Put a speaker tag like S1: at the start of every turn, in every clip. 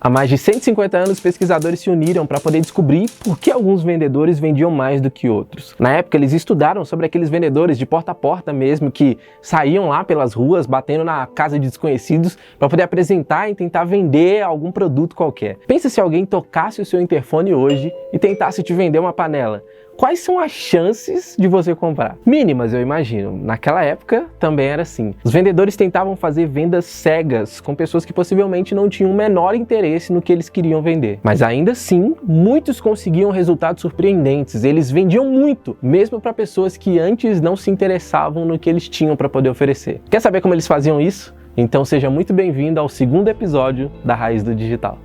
S1: Há mais de 150 anos, pesquisadores se uniram para poder descobrir por que alguns vendedores vendiam mais do que outros. Na época, eles estudaram sobre aqueles vendedores de porta a porta mesmo, que saíam lá pelas ruas, batendo na casa de desconhecidos, para poder apresentar e tentar vender algum produto qualquer. Pensa se alguém tocasse o seu interfone hoje e tentasse te vender uma panela. Quais são as chances de você comprar? Mínimas, eu imagino. Naquela época também era assim. Os vendedores tentavam fazer vendas cegas com pessoas que possivelmente não tinham o menor interesse no que eles queriam vender. Mas ainda assim, muitos conseguiam resultados surpreendentes. Eles vendiam muito, mesmo para pessoas que antes não se interessavam no que eles tinham para poder oferecer. Quer saber como eles faziam isso? Então seja muito bem-vindo ao segundo episódio da Raiz do Digital.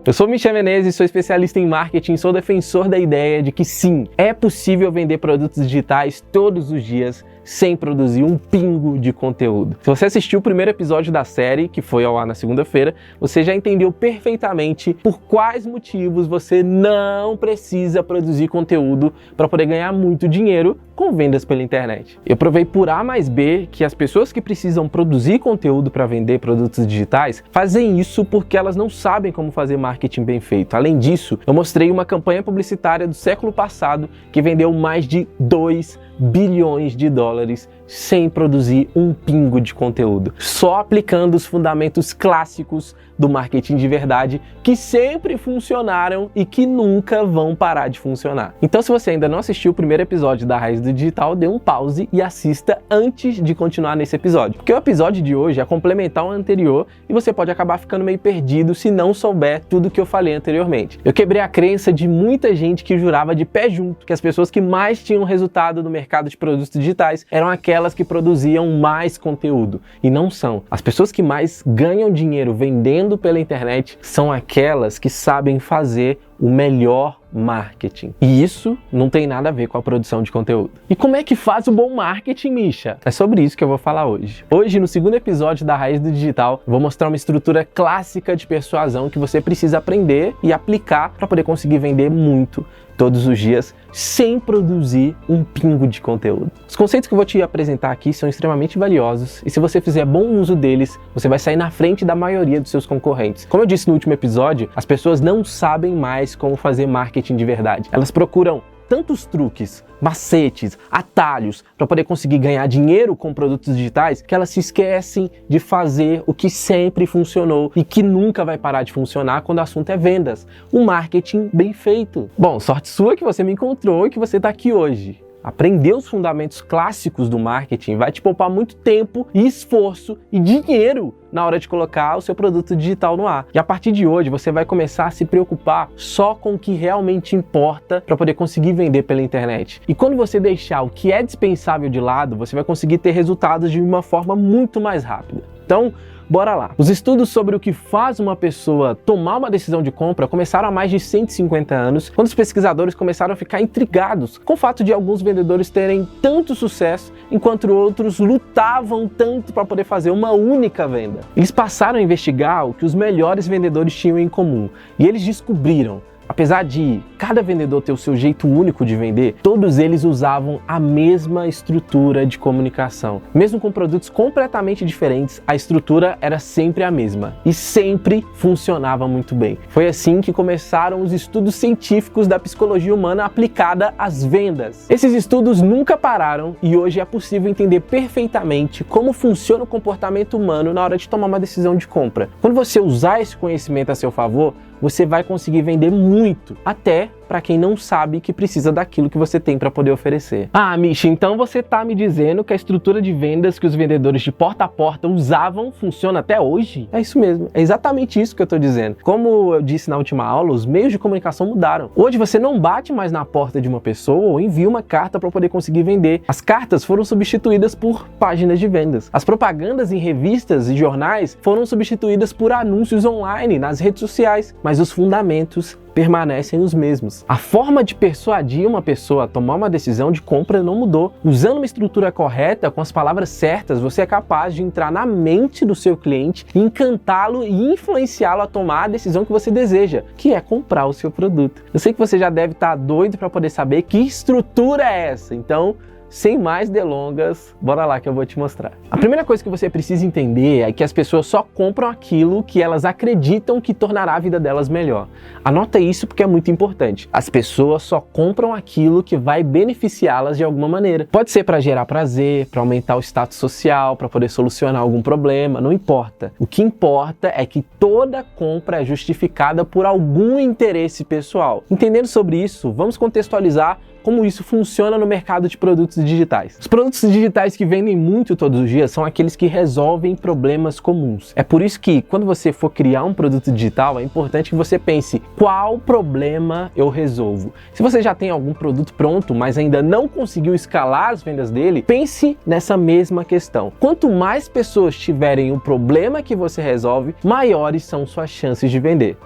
S1: Eu sou Michel Menezes, sou especialista em marketing, sou defensor da ideia de que sim, é possível vender produtos digitais todos os dias sem produzir um pingo de conteúdo. Se você assistiu o primeiro episódio da série, que foi ao ar na segunda-feira, você já entendeu perfeitamente por quais motivos você não precisa produzir conteúdo para poder ganhar muito dinheiro com vendas pela internet. Eu provei por A mais B que as pessoas que precisam produzir conteúdo para vender produtos digitais fazem isso porque elas não sabem como fazer marketing bem feito. Além disso, eu mostrei uma campanha publicitária do século passado que vendeu mais de 2 bilhões de dólares sem produzir um pingo de conteúdo, só aplicando os fundamentos clássicos do marketing de verdade que sempre funcionaram e que nunca vão parar de funcionar. Então, se você ainda não assistiu o primeiro episódio da Raiz do Digital, dê um pause e assista antes de continuar nesse episódio, porque o episódio de hoje é complementar o anterior e você pode acabar ficando meio perdido se não souber tudo que eu falei anteriormente. Eu quebrei a crença de muita gente que jurava de pé junto que as pessoas que mais tinham resultado no mercado de produtos digitais eram aquelas que produziam mais conteúdo, e não são. As pessoas que mais ganham dinheiro vendendo pela internet são aquelas que sabem fazer o melhor marketing. E isso não tem nada a ver com a produção de conteúdo. E como é que faz o bom marketing, Misha? É sobre isso que eu vou falar hoje. Hoje, no segundo episódio da Raiz do Digital, eu vou mostrar uma estrutura clássica de persuasão que você precisa aprender e aplicar para poder conseguir vender muito todos os dias, sem produzir um pingo de conteúdo. Os conceitos que eu vou te apresentar aqui são extremamente valiosos e se você fizer bom uso deles, você vai sair na frente da maioria dos seus concorrentes. Como eu disse no último episódio, as pessoas não sabem mais como fazer marketing de verdade. Elas procuram tantos truques, macetes, atalhos para poder conseguir ganhar dinheiro com produtos digitais que elas se esquecem de fazer o que sempre funcionou e que nunca vai parar de funcionar quando o assunto é vendas. Um marketing bem feito. Bom, sorte sua que você me encontrou e que você está aqui hoje. Aprender os fundamentos clássicos do marketing vai te poupar muito tempo e esforço e dinheiro na hora de colocar o seu produto digital no ar. E a partir de hoje você vai começar a se preocupar só com o que realmente importa para poder conseguir vender pela internet. E quando você deixar o que é dispensável de lado, você vai conseguir ter resultados de uma forma muito mais rápida. Então, bora lá! Os estudos sobre o que faz uma pessoa tomar uma decisão de compra começaram há mais de 150 anos, quando os pesquisadores começaram a ficar intrigados com o fato de alguns vendedores terem tanto sucesso, enquanto outros lutavam tanto para poder fazer uma única venda. Eles passaram a investigar o que os melhores vendedores tinham em comum, e eles descobriram Apesar de cada vendedor ter o seu jeito único de vender, todos eles usavam a mesma estrutura de comunicação. Mesmo com produtos completamente diferentes, a estrutura era sempre a mesma e sempre funcionava muito bem. Foi assim que começaram os estudos científicos da psicologia humana aplicada às vendas. Esses estudos nunca pararam e hoje é possível entender perfeitamente como funciona o comportamento humano na hora de tomar uma decisão de compra. Quando você usar esse conhecimento a seu favor, você vai conseguir vender muito, até para quem não sabe que precisa daquilo que você tem para poder oferecer. Ah, Misha, então você está me dizendo que a estrutura de vendas que os vendedores de porta a porta usavam funciona até hoje? É isso mesmo, é exatamente isso que eu estou dizendo. Como eu disse na última aula, os meios de comunicação mudaram. Hoje você não bate mais na porta de uma pessoa ou envia uma carta para poder conseguir vender. As cartas foram substituídas por páginas de vendas. As propagandas em revistas e jornais foram substituídas por anúncios online nas redes sociais, mas os fundamentos permanecem os mesmos. A forma de persuadir uma pessoa a tomar uma decisão de compra não mudou. Usando uma estrutura correta, com as palavras certas, você é capaz de entrar na mente do seu cliente, encantá-lo e influenciá-lo a tomar a decisão que você deseja, que é comprar o seu produto. Eu sei que você já deve estar doido para poder saber que estrutura é essa, então sem mais delongas, bora lá que eu vou te mostrar. A primeira coisa que você precisa entender é que as pessoas só compram aquilo que elas acreditam que tornará a vida delas melhor. Anota isso porque é muito importante. As pessoas só compram aquilo que vai beneficiá-las de alguma maneira. Pode ser para gerar prazer, para aumentar o status social, para poder solucionar algum problema, não importa. O que importa é que toda compra é justificada por algum interesse pessoal. Entendendo sobre isso, vamos contextualizar como isso funciona no mercado de produtos digitais. Os produtos digitais que vendem muito todos os dias são aqueles que resolvem problemas comuns. É por isso que, quando você for criar um produto digital, é importante que você pense: qual problema eu resolvo? Se você já tem algum produto pronto, mas ainda não conseguiu escalar as vendas dele, pense nessa mesma questão. Quanto mais pessoas tiverem o problema que você resolve, maiores são suas chances de vender.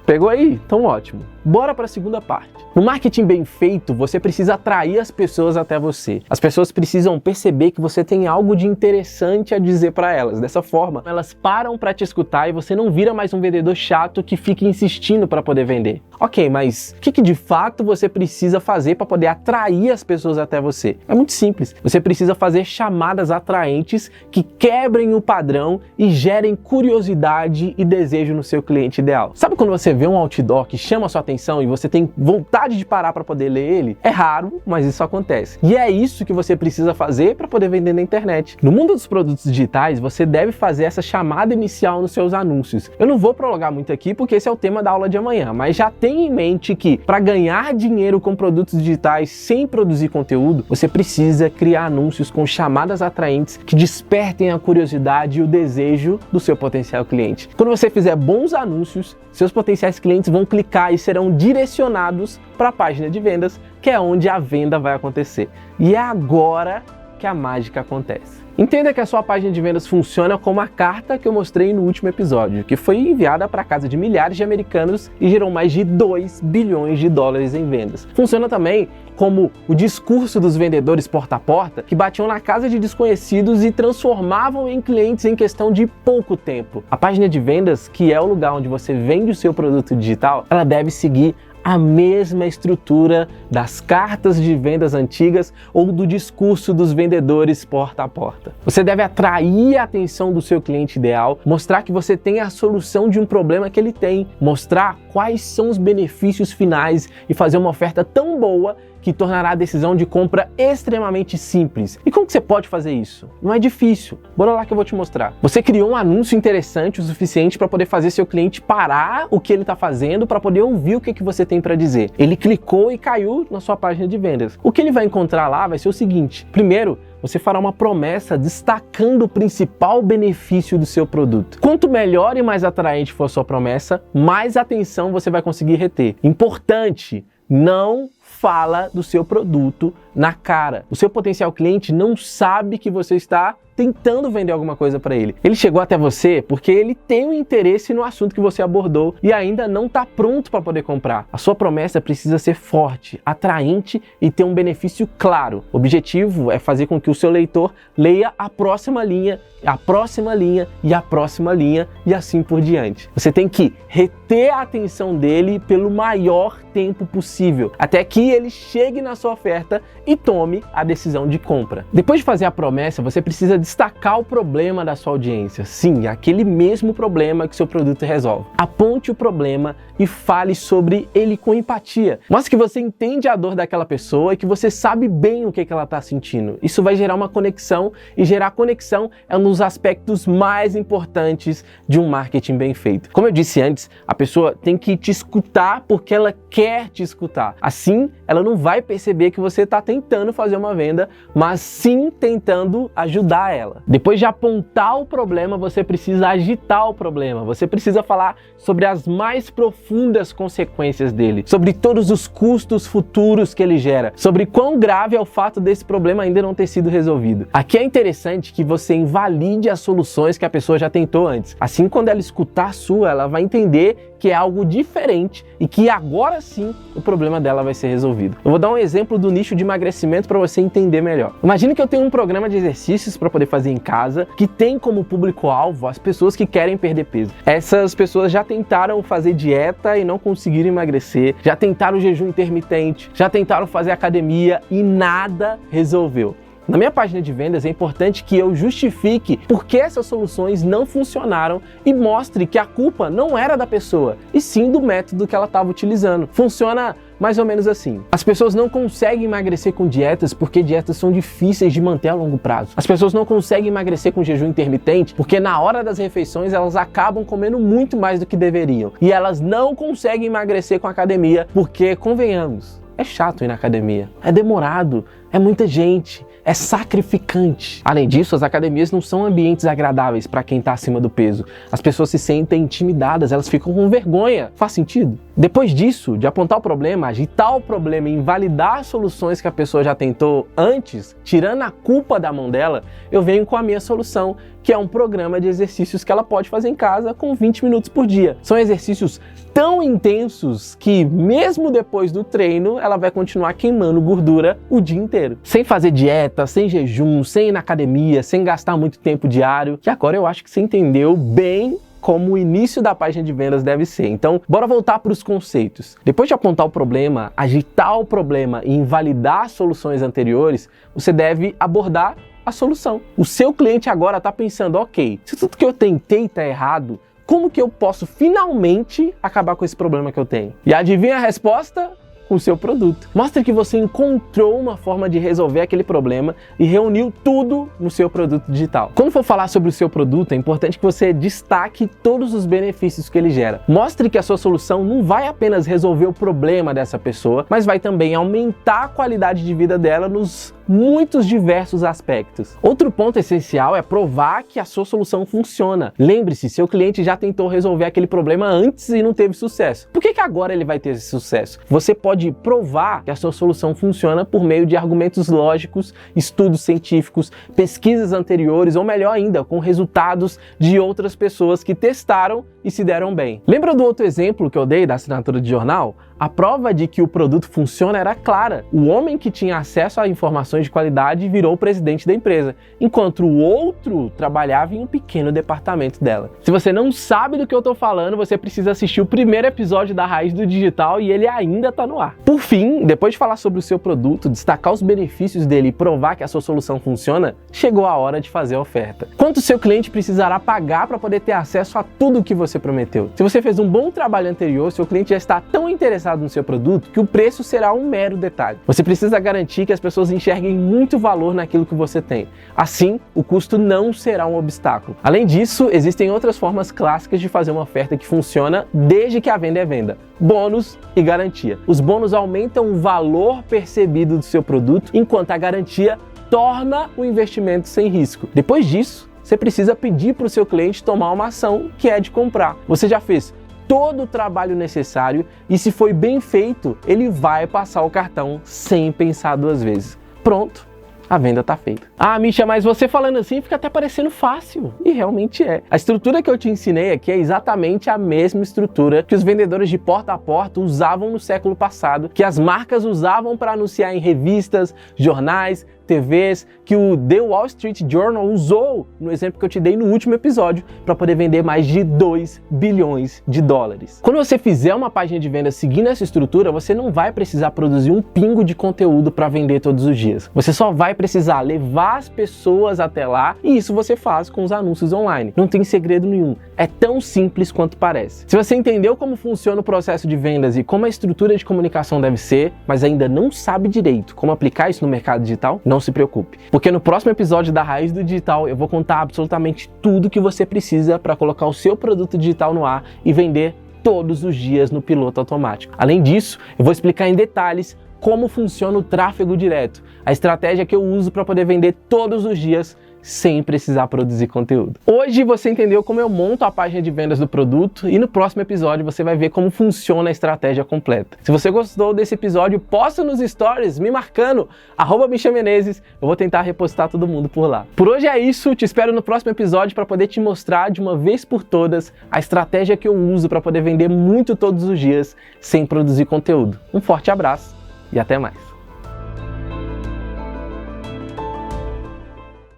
S1: Pegou aí? Então ótimo. Bora para a segunda parte. No marketing bem feito, você precisa atrair as pessoas até você. As pessoas precisam perceber que você tem algo de interessante a dizer para elas. Dessa forma, elas param para te escutar e você não vira mais um vendedor chato que fica insistindo para poder vender. Ok, mas o que de fato você precisa fazer para poder atrair as pessoas até você? É muito simples. Você precisa fazer chamadas atraentes que quebrem o padrão e gerem curiosidade e desejo no seu cliente ideal. Sabe quando você vê um outdoor que chama a sua atenção e você tem vontade de parar para poder ler ele? É raro, mas isso acontece. E é isso que você precisa fazer para poder vender na internet. No mundo dos produtos digitais, você deve fazer essa chamada inicial nos seus anúncios. Eu não vou prolongar muito aqui porque esse é o tema da aula de amanhã, mas já tenha em mente que para ganhar dinheiro com produtos digitais sem produzir conteúdo, você precisa criar anúncios com chamadas atraentes que despertem a curiosidade e o desejo do seu potencial cliente. Quando você fizer bons anúncios, seus potenciais clientes vão clicar e serão direcionados para a página de vendas, que é onde a venda vai acontecer. E é agora que a mágica acontece. Entenda que a sua página de vendas funciona como a carta que eu mostrei no último episódio, que foi enviada para a casa de milhares de americanos e gerou mais de 2 bilhões de dólares em vendas. Funciona também como o discurso dos vendedores porta a porta, que batiam na casa de desconhecidos e transformavam em clientes em questão de pouco tempo. A página de vendas, que é o lugar onde você vende o seu produto digital, ela deve seguir a mesma estrutura das cartas de vendas antigas ou do discurso dos vendedores porta a porta. Você deve atrair a atenção do seu cliente ideal, mostrar que você tem a solução de um problema que ele tem, mostrar quais são os benefícios finais e fazer uma oferta tão boa que tornará a decisão de compra extremamente simples. E como que você pode fazer isso? Não é difícil. Bora lá que eu vou te mostrar. Você criou um anúncio interessante o suficiente para poder fazer seu cliente parar o que ele está fazendo para poder ouvir o que você tem para dizer. Ele clicou e caiu na sua página de vendas. O que ele vai encontrar lá vai ser o seguinte: primeiro, você fará uma promessa destacando o principal benefício do seu produto. Quanto melhor e mais atraente for a sua promessa, mais atenção você vai conseguir reter. Importante, não fala do seu produto na cara. O seu potencial cliente não sabe que você está tentando vender alguma coisa para ele. Ele chegou até você porque ele tem um interesse no assunto que você abordou e ainda não está pronto para poder comprar. A sua promessa precisa ser forte, atraente e ter um benefício claro. O objetivo é fazer com que o seu leitor leia a próxima linha, a próxima linha e a próxima linha e assim por diante. Você tem que reter a atenção dele pelo maior tempo possível, até que ele chegue na sua oferta e tome a decisão de compra. Depois de fazer a promessa, você precisa destacar o problema da sua audiência. Sim, aquele mesmo problema que seu produto resolve. Aponte o problema e fale sobre ele com empatia. Mostre que você entende a dor daquela pessoa e que você sabe bem o que ela está sentindo. Isso vai gerar uma conexão, e gerar conexão é um dos aspectos mais importantes de um marketing bem feito. Como eu disse antes, a A pessoa tem que te escutar porque ela quer te escutar. Assim, ela não vai perceber que você está tentando fazer uma venda, mas sim tentando ajudar ela. Depois de apontar o problema, você precisa agitar o problema. Você precisa falar sobre as mais profundas consequências dele, sobre todos os custos futuros que ele gera, sobre quão grave é o fato desse problema ainda não ter sido resolvido. Aqui é interessante que você invalide as soluções que a pessoa já tentou antes. Assim, quando ela escutar a sua, ela vai entender que é algo diferente e que agora sim o problema dela vai ser resolvido. Eu vou dar um exemplo do nicho de emagrecimento para você entender melhor. Imagine que eu tenho um programa de exercícios para poder fazer em casa que tem como público-alvo as pessoas que querem perder peso. Essas pessoas já tentaram fazer dieta e não conseguiram emagrecer, já tentaram jejum intermitente, já tentaram fazer academia e nada resolveu. Na minha página de vendas é importante que eu justifique por que essas soluções não funcionaram e mostre que a culpa não era da pessoa, e sim do método que ela estava utilizando. Funciona mais ou menos assim. As pessoas não conseguem emagrecer com dietas porque dietas são difíceis de manter a longo prazo. As pessoas não conseguem emagrecer com jejum intermitente porque na hora das refeições elas acabam comendo muito mais do que deveriam. E elas não conseguem emagrecer com academia porque, convenhamos, é chato ir na academia, é demorado, é muita gente, é sacrificante. Além disso, as academias não são ambientes agradáveis para quem está acima do peso. As pessoas se sentem intimidadas, elas ficam com vergonha. Faz sentido? Depois disso, de apontar o problema, agitar o problema e invalidar as soluções que a pessoa já tentou antes, tirando a culpa da mão dela, eu venho com a minha solução, que é um programa de exercícios que ela pode fazer em casa com 20 minutos por dia. São exercícios tão intensos que mesmo depois do treino, ela vai continuar queimando gordura o dia inteiro. Sem fazer dieta, sem jejum, sem ir na academia, sem gastar muito tempo diário. E agora eu acho que você entendeu bem como o início da página de vendas deve ser. Então, bora voltar para os conceitos. Depois de apontar o problema, agitar o problema e invalidar as soluções anteriores, você deve abordar a solução. O seu cliente agora está pensando, ok, se tudo que eu tentei está errado, como que eu posso finalmente acabar com esse problema que eu tenho? E adivinha a resposta? Com o seu produto. Mostre que você encontrou uma forma de resolver aquele problema e reuniu tudo no seu produto digital. Quando for falar sobre o seu produto, é importante que você destaque todos os benefícios que ele gera. Mostre que a sua solução não vai apenas resolver o problema dessa pessoa, mas vai também aumentar a qualidade de vida dela nos muitos diversos aspectos. Outro ponto essencial é provar que a sua solução funciona. Lembre-se, seu cliente já tentou resolver aquele problema antes e não teve sucesso. Por que agora ele vai ter esse sucesso? Você pode provar que a sua solução funciona por meio de argumentos lógicos, estudos científicos, pesquisas anteriores ou melhor ainda, com resultados de outras pessoas que testaram e se deram bem. Lembra do outro exemplo que eu dei da assinatura de jornal? A prova de que o produto funciona era clara. O homem que tinha acesso a informações de qualidade virou o presidente da empresa, enquanto o outro trabalhava em um pequeno departamento dela. Se você não sabe do que eu estou falando, você precisa assistir o primeiro episódio da Raiz do Digital e ele ainda está no ar. Por fim, depois de falar sobre o seu produto, destacar os benefícios dele e provar que a sua solução funciona, chegou a hora de fazer a oferta. Quanto seu cliente precisará pagar para poder ter acesso a tudo o que você prometeu? Se você fez um bom trabalho anterior, seu cliente já está tão interessado no seu produto que o preço será um mero detalhe. Você precisa garantir que as pessoas enxerguem muito valor naquilo que você tem. Assim, o custo não será um obstáculo. Além disso, existem outras formas clássicas de fazer uma oferta que funciona desde que a venda é venda: bônus e garantia. Os bônus aumentam o valor percebido do seu produto, enquanto a garantia torna o investimento sem risco. Depois disso, você precisa pedir para o seu cliente tomar uma ação que é de comprar. Você já fez todo o trabalho necessário e se foi bem feito, ele vai passar o cartão sem pensar duas vezes. Pronto, a venda está feita. Ah, Misha, mas você falando assim fica até parecendo fácil. E realmente é. A estrutura que eu te ensinei aqui é exatamente a mesma estrutura que os vendedores de porta a porta usavam no século passado, que as marcas usavam para anunciar em revistas, jornais, TVs, que o The Wall Street Journal usou no exemplo que eu te dei no último episódio para poder vender mais de 2 bilhões de dólares. Quando você fizer uma página de venda seguindo essa estrutura, você não vai precisar produzir um pingo de conteúdo para vender todos os dias. Você só vai precisar levar as pessoas até lá e isso você faz com os anúncios online. Não tem segredo nenhum. É tão simples quanto parece. Se você entendeu como funciona o processo de vendas e como a estrutura de comunicação deve ser, mas ainda não sabe direito como aplicar isso no mercado digital, não se preocupe, porque no próximo episódio da Raiz do Digital eu vou contar absolutamente tudo que você precisa para colocar o seu produto digital no ar e vender todos os dias no piloto automático. Além disso, eu vou explicar em detalhes como funciona o tráfego direto, a estratégia que eu uso para poder vender todos os dias sem precisar produzir conteúdo. Hoje você entendeu como eu monto a página de vendas do produto e no próximo episódio você vai ver como funciona a estratégia completa. Se você gostou desse episódio, posta nos stories me marcando @MichaMenezes, eu vou tentar repostar todo mundo por lá. Por hoje é isso, te espero no próximo episódio para poder te mostrar de uma vez por todas a estratégia que eu uso para poder vender muito todos os dias sem produzir conteúdo. Um forte abraço e até mais.